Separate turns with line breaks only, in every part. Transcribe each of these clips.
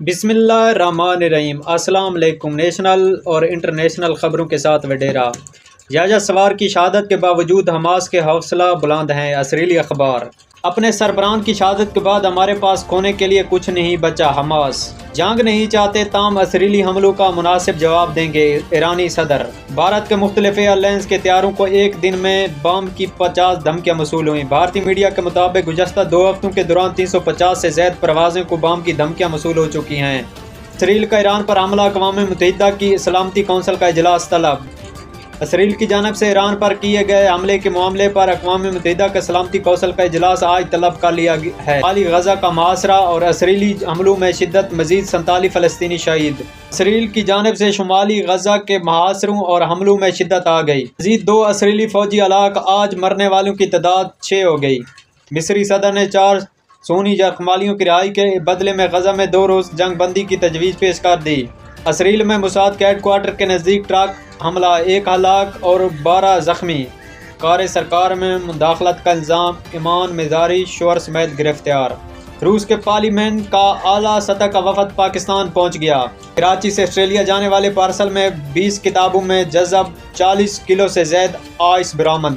بسم اللہ الرحمن الرحیم۔ السلام علیکم۔ نیشنل اور انٹرنیشنل خبروں کے ساتھ وڈیرا۔ یحییٰ سنوار کی شہادت کے باوجود حماس کے حوصلہ بلند ہیں۔ اسرائیلی اخبار۔ اپنے سربراہ کی شہادت کے بعد ہمارے پاس کھونے کے لیے کچھ نہیں بچا۔ حماس جنگ نہیں چاہتے تاہم اسرائیلی حملوں کا مناسب جواب دیں گے۔ ایرانی صدر۔ بھارت کے مختلف ایئر لائنز کے طیاروں کو ایک دن میں بم کی 50 دھمکیاں موصول ہوئیں۔ بھارتی میڈیا کے مطابق گزشتہ 2 ہفتوں کے دوران 350 سے زائد پروازوں کو بم کی دھمکیاں موصول ہو چکی ہیں۔ اسرائیل کا ایران پر حملہ۔ اقوام متحدہ کی سلامتی کونسل کا اجلاس طلب۔ اسرائیل کی جانب سے ایران پر کیے گئے حملے کے معاملے پر اقوام متحدہ کے سلامتی کونسل کا اجلاس آج طلب کر لیا ہے۔ شمالی غزہ کا محاصرہ اور اسرائیلی حملوں میں شدت۔ مزید 47 فلسطینی شہید۔ اسرائیل کی جانب سے شمالی غزہ کے محاصروں اور حملوں میں شدت آ گئی۔ مزید 2 اسرائیلی فوجی ہلاک۔ آج مرنے والوں کی تعداد 6 ہو گئی۔ مصری صدر نے 4 سونی یرغمالیوں کی رہائی کے بدلے میں غزہ میں 2 روز جنگ بندی کی تجویز پیش کر دی۔ اسرائیل میں موساد کے ہیڈ کوارٹر کے نزدیک ٹرک حملہ، 1 ہلاک اور 12 زخمی۔ کار سرکار میں مداخلت کا الزام، ایمان مزاری شوہر سمیت گرفتار۔ روس کے پارلیمنٹ کا اعلیٰ سطح کا وفد پاکستان پہنچ گیا۔ کراچی سے آسٹریلیا جانے والے پارسل میں 20 کتابوں میں جذب 40 کلو سے زائد آئس برآمد۔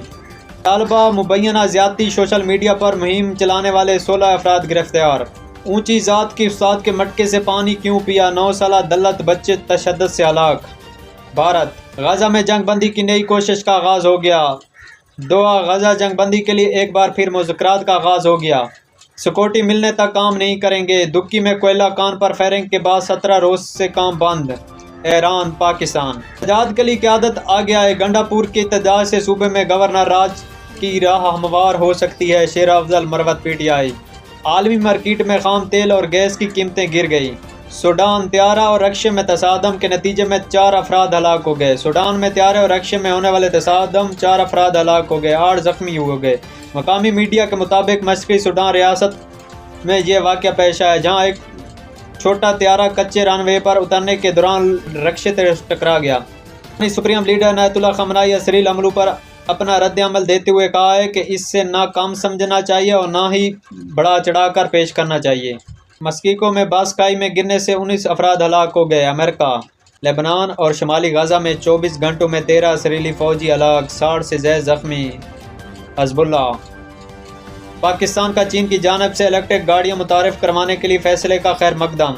طالبہ مبینہ زیادتی۔ سوشل میڈیا پر مہم چلانے والے 16 افراد گرفتار۔ اونچی ذات کی استاد کے مٹکے سے پانی کیوں پیا؟ 9 سالہ دلت بچے تشدد سے ہلاک۔ بھارت۔ غزہ میں جنگ بندی کی نئی کوشش کا آغاز ہو گیا۔ دوحہ۔ غزہ جنگ بندی کے لیے ایک بار پھر مذاکرات کا آغاز ہو گیا۔ سیکورٹی ملنے تک کام نہیں کریں گے۔ دکی میں کوئلہ کان پر فائرنگ کے بعد 17 روز سے کام بند۔ ایران پاکستان۔ سجاد کی قیادت آگے آئے۔ گنڈا پور کے احتجاج سے صوبے میں گورنر راج کی راہ ہموار ہو سکتی ہے۔ شیر افضل مروت پی ٹی آئی۔ عالمی مارکیٹ میں خام تیل اور گیس کی قیمتیں گر گئی۔ سوڈان۔ طیارہ اور رکشے میں تصادم کے نتیجے میں 4 افراد ہلاک ہو گئے۔ سوڈان میں طیارے اور رکشے میں ہونے والے تصادم 4 افراد ہلاک ہو گئے، 8 زخمی ہو گئے۔ مقامی میڈیا کے مطابق مشرقی سوڈان ریاست میں یہ واقعہ پیش آیا، جہاں ایک چھوٹا طیارہ کچے رن وے پر اترنے کے دوران رکشے سے ٹکرا گیا۔ سپریم لیڈر آیت اللہ خامنہ اسرائیلی حملوں پر اپنا رد عمل دیتے ہوئے کہا ہے کہ اس سے نہ کم سمجھنا چاہیے اور نہ ہی بڑا چڑھا کر پیش کرنا چاہیے۔ مسکیکو میں بس کھائی میں گرنے سے 19 افراد ہلاک ہو گئے۔ امریکہ۔ لبنان اور شمالی غزہ میں 24 گھنٹوں میں 13 اسرائیلی فوجی ہلاک، 60 سے زائد زخمی۔ حزب اللہ۔ پاکستان کا چین کی جانب سے الیکٹرک گاڑیاں متعارف کروانے کے لیے فیصلے کا خیر مقدم۔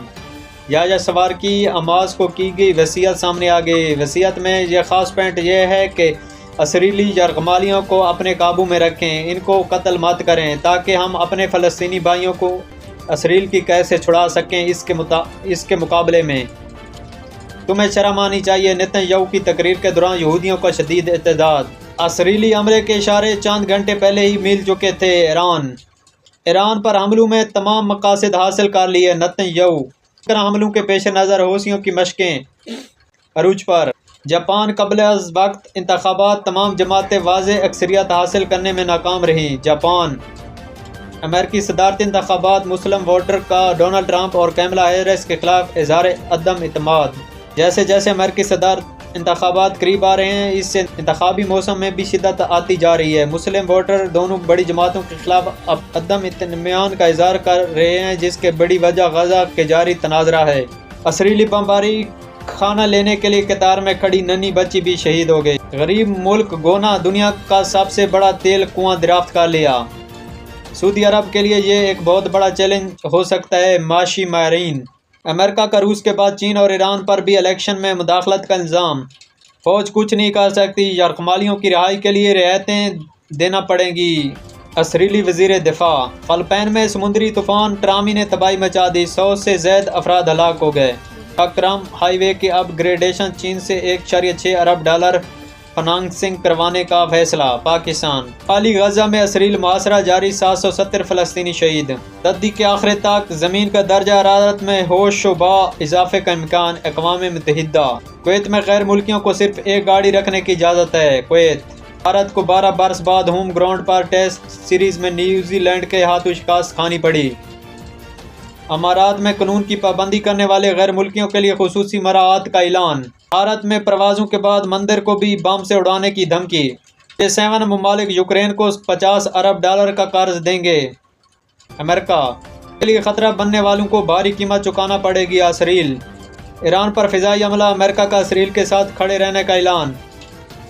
یحییٰ سنوار کی حماس کو کی گئی وصیت سامنے آ گئی۔ وصیت میں یہ خاص پوائنٹ یہ ہے کہ اسرائیلی یرغمالیوں کو اپنے قابو میں رکھیں، ان کو قتل مت کریں تاکہ ہم اپنے فلسطینی بھائیوں کو اسرائیل کی قید سے چھڑا سکیں۔ اس کے مقابلے میں تمہیں شرم آنی چاہیے۔ نیتن یاہو کی تقریر کے دوران یہودیوں کا شدید احتجاج۔ اسرائیلی حملے کے اشارے چند گھنٹے پہلے ہی مل چکے تھے۔ ایران پر حملوں میں تمام مقاصد حاصل کر لیے۔ نیتن یاہو۔ حملوں کے پیش نظر حوثیوں کی مشقیں عروج پر۔ جاپان۔ قبل از وقت انتخابات تمام جماعتیں واضح اکثریت حاصل کرنے میں ناکام رہیں۔ جاپان۔ امریکی صدارتی انتخابات۔ مسلم ووٹر کا ڈونلڈ ٹرمپ اور کیملا ہیرس کے خلاف اظہار عدم اعتماد۔ جیسے جیسے امریکی صدارتی انتخابات قریب آ رہے ہیں، اس سے انتخابی موسم میں بھی شدت آتی جا رہی ہے۔ مسلم ووٹر دونوں بڑی جماعتوں کے خلاف عدم اطمینان کا اظہار کر رہے ہیں، جس کی بڑی وجہ غزہ کے جاری تناظرہ ہے۔ اسرائیلی بمباری کھانا لینے کے لیے قطار میں کھڑی ننھی بچی بھی شہید ہو گئی۔ غریب ملک گونا دنیا کا سب سے بڑا تیل کنواں دریافت کر لیا۔ سعودی عرب کے لیے یہ ایک بہت بڑا چیلنج ہو سکتا ہے۔ معاشی ماہرین۔ امریکہ کا روس کے بعد چین اور ایران پر بھی الیکشن میں مداخلت کا الزام۔ فوج کچھ نہیں کر سکتی، یرغمالیوں کی رہائی کے لیے رعایتیں دینا پڑیں گی۔ اسرائیلی وزیر دفاع۔ فلپائن میں سمندری طوفان ٹرامی نے تباہی مچا دی، 100 سے زائد افراد ہلاک ہو گئے۔ اکرم ہائی وے کی اپ گریڈیشن، چین سے $1.6 ارب فنانسنگ کروانے کا فیصلہ۔ پاکستان۔ شمالی غزہ میں اسرائیلی محاصرہ جاری، 770 فلسطینی شہید۔ سردی کے آخر تک زمین کا درجہ حرارت میں ہوش و با اضافے کا امکان۔ اقوام متحدہ۔ کویت میں غیر ملکیوں کو صرف 1 گاڑی رکھنے کی اجازت ہے۔ کویت۔ بھارت کو 12 برس بعد ہوم گراؤنڈ پر ٹیسٹ سیریز میں نیوزی لینڈ کے ہاتھوں شکست کھانی پڑی۔ امارات میں قانون کی پابندی کرنے والے غیر ملکیوں کے لیے خصوصی مراعات کا اعلان۔ بھارت میں پروازوں کے بعد مندر کو بھی بم سے اڑانے کی دھمکی۔ G7 ممالک یوکرین کو $50 ارب کا قرض دیں گے۔ امریکہ۔ کے لیے خطرہ بننے والوں کو بھاری قیمت چکانا پڑے گی۔ اسرائیل ایران پر فضائی حملہ، امریکہ کا اسرائیل کے ساتھ کھڑے رہنے کا اعلان۔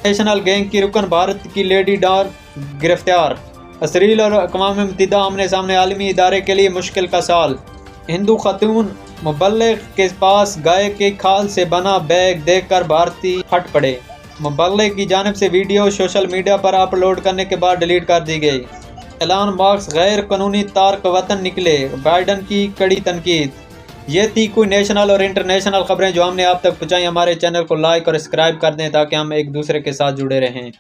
نیشنل گینگ کی رکن بھارت کی لیڈی ڈار گرفتار۔ اسرائیل اور اقوام متحدہ آمنے سامنے، عالمی ادارے کے لیے مشکل کا سال۔ ہندو خاتون مبلغ کے پاس گائے کے کھال سے بنا بیگ دیکھ کر بھارتی پھٹ پڑے۔ مبلغ کی جانب سے ویڈیو سوشل میڈیا پر اپلوڈ کرنے کے بعد ڈیلیٹ کر دی گئی۔ ایلان ماسک غیر قانونی تارک وطن نکلے، بائیڈن کی کڑی تنقید۔ یہ تھی کوئی نیشنل اور انٹرنیشنل خبریں جو ہم نے آپ تک پہنچائی۔ ہمارے چینل کو لائک اور سبسکرائب کر دیں تاکہ ہم ایک دوسرے کے ساتھ جڑے رہیں۔